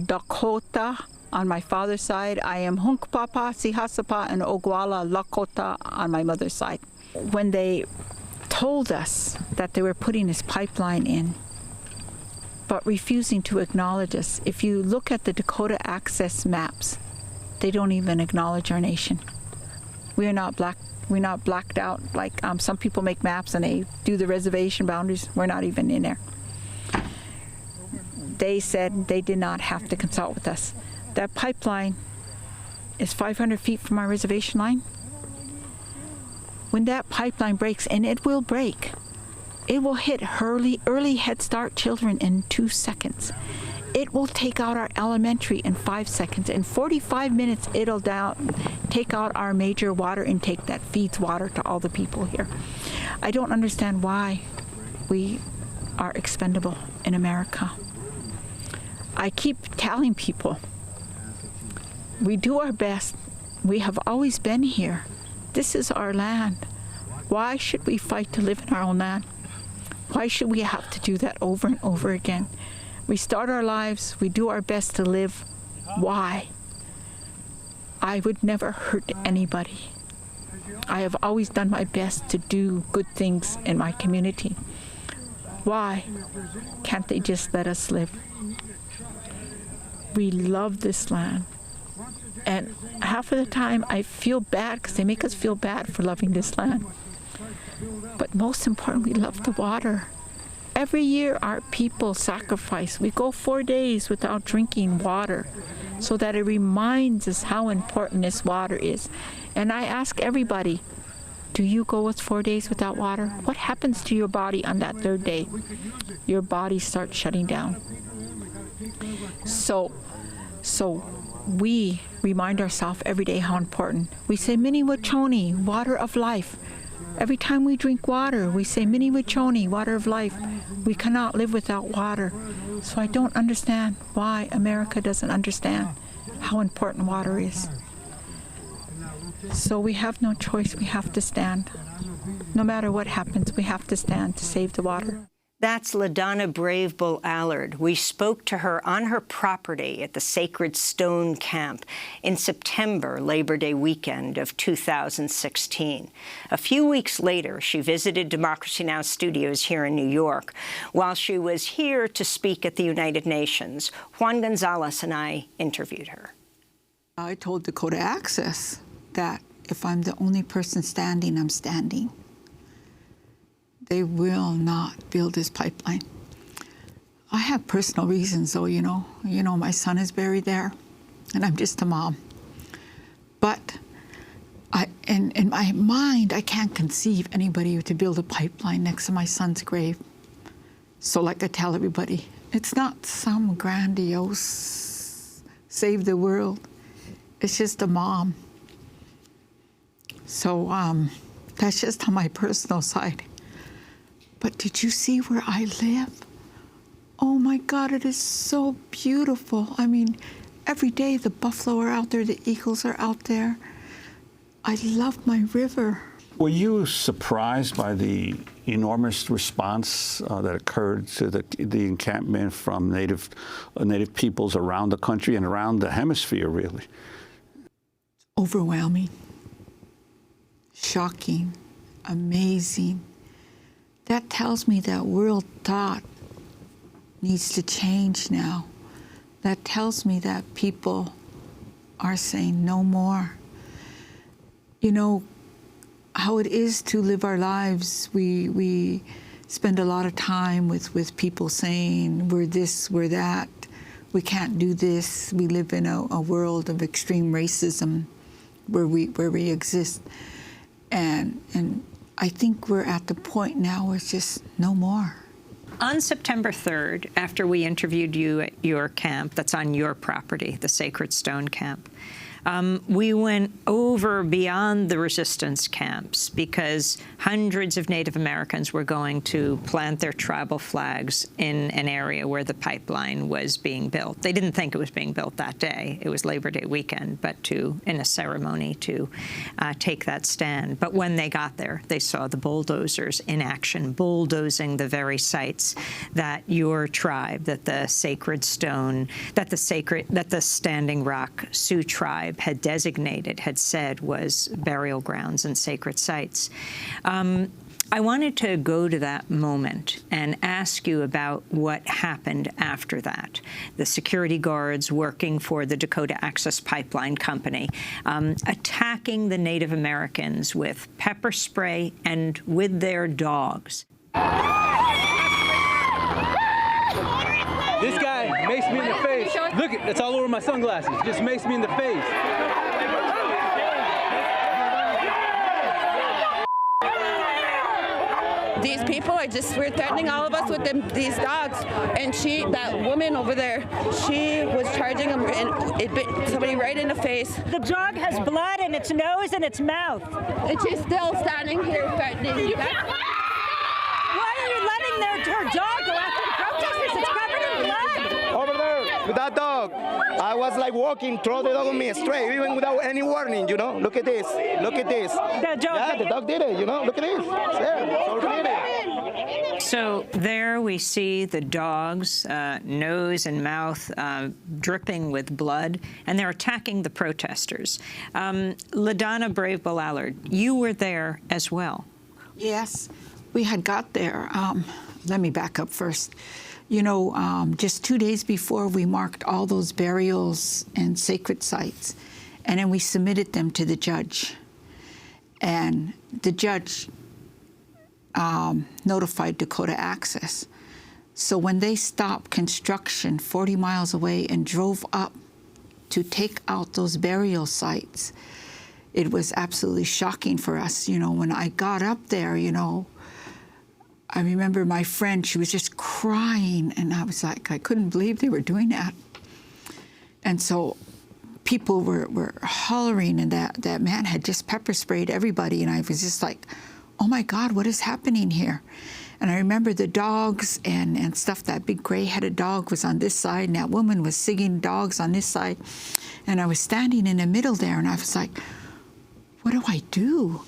D: Dakota on my father's side. I am Hunkpapa, Sihasapa, and Ogwala, Lakota on my mother's side. When they told us that they were putting this pipeline in, but refusing to acknowledge us, if you look at the Dakota Access maps, they don't even acknowledge our nation. We are not black. We're not blacked out like some people make maps and they do the reservation boundaries. We're not even in there. They said they did not have to consult with us. That pipeline is 500 feet from our reservation line. When that pipeline breaks, and it will break, it will hit early Head Start children in 2 seconds. It will take out our elementary in 5 seconds. In 45 minutes, it'll take out our major water intake that feeds water to all the people here. I don't understand why we are expendable in America. I keep telling people, we do our best. We have always been here. This is our land. Why should we fight to live in our own land? Why should we have to do that over and over again? We start our lives, we do our best to live. Why? I would never hurt anybody. I have always done my best to do good things in my community. Why can't they just let us live? We love this land. And half of the time I feel bad because they make us feel bad for loving this land. But most importantly, love the water. Every year our people sacrifice. We go 4 days without drinking water so that it reminds us how important this water is. And I ask everybody, do you go with 4 days without water? What happens to your body on that third day? Your body starts shutting down. So we remind ourselves every day how important. We say Mini Wachoni, water of life. Every time we drink water, we say Mini Wachoni, water of life. We cannot live without water. So I don't understand why America doesn't understand how important water is. So we have no choice. We have to stand. No matter what happens, we have to stand to save the water.
A: That's LaDonna Brave Bull Allard. We spoke to her on her property at the Sacred Stone Camp in September, Labor Day weekend of 2016. A few weeks later, she visited Democracy Now! Studios here in New York. While she was here to speak at the United Nations, Juan Gonzalez and I interviewed her.
O: I told Dakota Access that if I'm the only person standing, I'm standing. They will not build this pipeline. I have personal reasons, though, you know. My son is buried there, and I'm just a mom. But in my mind, I can't conceive anybody to build a pipeline next to my son's grave. So like I tell everybody, it's not some grandiose save the world. It's just a mom. So that's just on my personal side. But did you see where I live? Oh my God, it is so beautiful. I mean, every day the buffalo are out there, the eagles are out there. I love my river.
N: Were you surprised by the enormous response that occurred to the encampment from native peoples around the country and around the hemisphere, really?
O: Overwhelming, shocking, amazing. That tells me that world thought needs to change now. That tells me that people are saying no more. You know, how it is to live our lives, we spend a lot of time with people saying, we're this, we're that, we can't do this. We live in a world of extreme racism where we exist. And I think we're at the point now where it's just no more.
A: On September 3rd, after we interviewed you at your camp, that's on your property, the Sacred Stone Camp, we went over beyond the resistance camps because hundreds of Native Americans were going to plant their tribal flags in an area where the pipeline was being built. They didn't think it was being built that day. It was Labor Day weekend, but in a ceremony to take that stand. But when they got there, they saw the bulldozers in action, bulldozing the very sites that your tribe, that the Sacred Stone, that the Standing Rock Sioux tribe had designated, had said was burial grounds and sacred sites. I wanted to go to that moment and ask you about what happened after that. The security guards working for the Dakota Access Pipeline Company, attacking the Native Americans with pepper spray and with their dogs.
P: This guy maced me in the face. Look, it's all over my sunglasses. Just maced me in the face.
E: These people are we're threatening all of us with these dogs. And that woman over there, she was charging them and it bit somebody right in the face.
Q: The dog has blood in its nose and its mouth.
E: And she's still standing here threatening you.
Q: Why are you letting her dog go after the protesters? It's covered in blood.
R: Over there, with that dog. I was like walking, throw the dog on me straight, even without any warning, you know? Look at this. Look at this.
Q: The
R: dog did it, you know? Look at this. There.
A: So there we see the dog's nose and mouth dripping with blood, and they're attacking the protesters. LaDonna Brave Bull Allard, you were there as well.
O: Yes, we had got there. Let me back up first. You know, just 2 days before, we marked all those burials and sacred sites, and then we submitted them to the judge. And the judge notified Dakota Access. So when they stopped construction 40 miles away and drove up to take out those burial sites, it was absolutely shocking for us. You know, when I got up there, you know, I remember my friend, she was just crying, and I was like, I couldn't believe they were doing that. And so people were hollering, and that man had just pepper sprayed everybody, and I was just like, oh my God, what is happening here? And I remember the dogs and stuff. That big gray-headed dog was on this side, and that woman was singing dogs on this side. And I was standing in the middle there, and I was like, what do I do?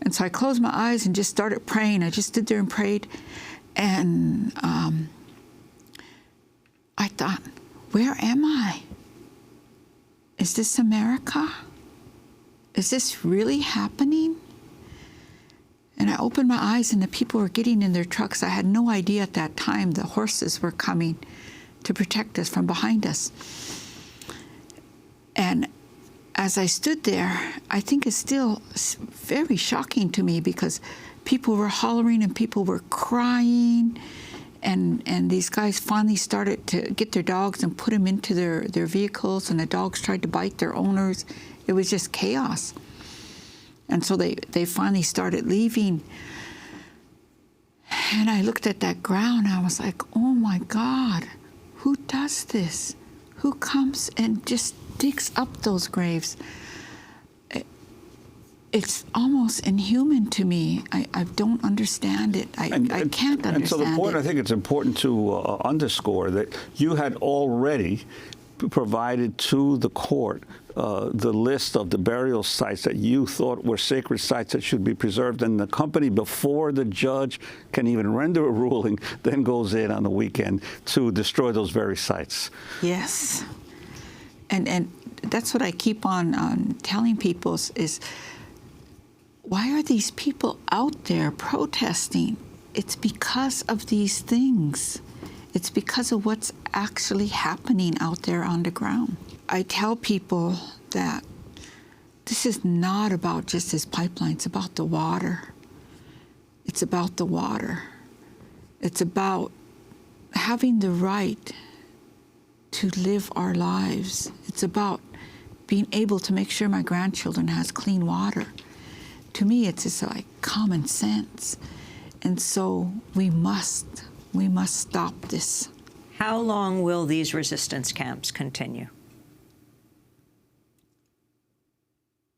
O: And so I closed my eyes and just started praying. I just stood there and prayed. And I thought, where am I? Is this America? Is this really happening? And I opened my eyes, and the people were getting in their trucks. I had no idea at that time the horses were coming to protect us from behind us. And as I stood there, I think it's still very shocking to me, because people were hollering and people were crying. And these guys finally started to get their dogs and put them into their vehicles, and the dogs tried to bite their owners. It was just chaos. And so they finally started leaving. And I looked at that ground, and I was like, oh my God, who does this? Who comes and just digs up those graves? It's almost inhuman to me. I don't understand it. I can't understand it.
N: And so the point, I think it's important to underscore that you had already provided to the court the list of the burial sites that you thought were sacred sites that should be preserved, and the company, before the judge can even render a ruling, then goes in on the weekend to destroy those very sites.
O: Yes. And that's what I keep on telling people is, why are these people out there protesting? It's because of these things. It's because of what's actually happening out there on the ground. I tell people that this is not about just this pipeline. It's about the water. It's about the water. It's about having the right to live our lives. It's about being able to make sure my grandchildren has clean water. To me, it's just like common sense. And so we must stop this.
A: How long will these resistance camps continue?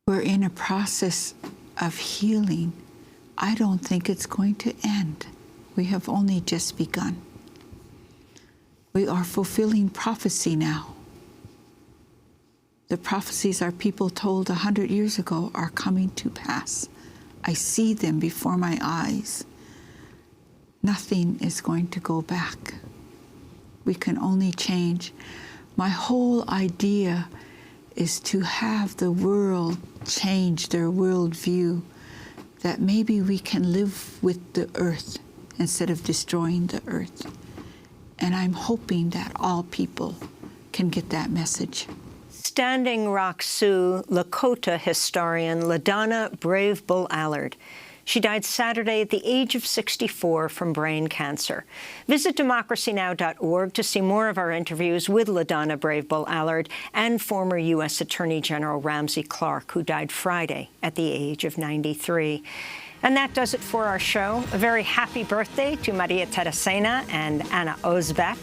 O: We're in a process of healing. I don't think it's going to end. We have only just begun. We are fulfilling prophecy now. The prophecies our people told 100 years ago are coming to pass. I see them before my eyes. Nothing is going to go back. We can only change. My whole idea is to have the world change their worldview, that maybe we can live with the earth instead of destroying the earth. And I'm hoping that all people can get that message.
A: Standing Rock Sioux Lakota historian LaDonna Brave Bull Allard. She died Saturday at the age of 64 from brain cancer. Visit DemocracyNow.org to see more of our interviews with LaDonna Brave Bull Allard and former U.S. Attorney General Ramsey Clark, who died Friday at the age of 93. And that does it for our show. A very happy birthday to Maria Teresina and Anna Ozbek.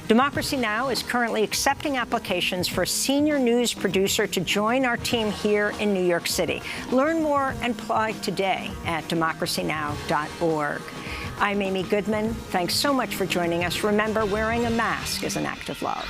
A: Democracy Now! Is currently accepting applications for a senior news producer to join our team here in New York City. Learn more and apply today at DemocracyNow.org. I'm Amy Goodman. Thanks so much for joining us. Remember, wearing a mask is an act of love.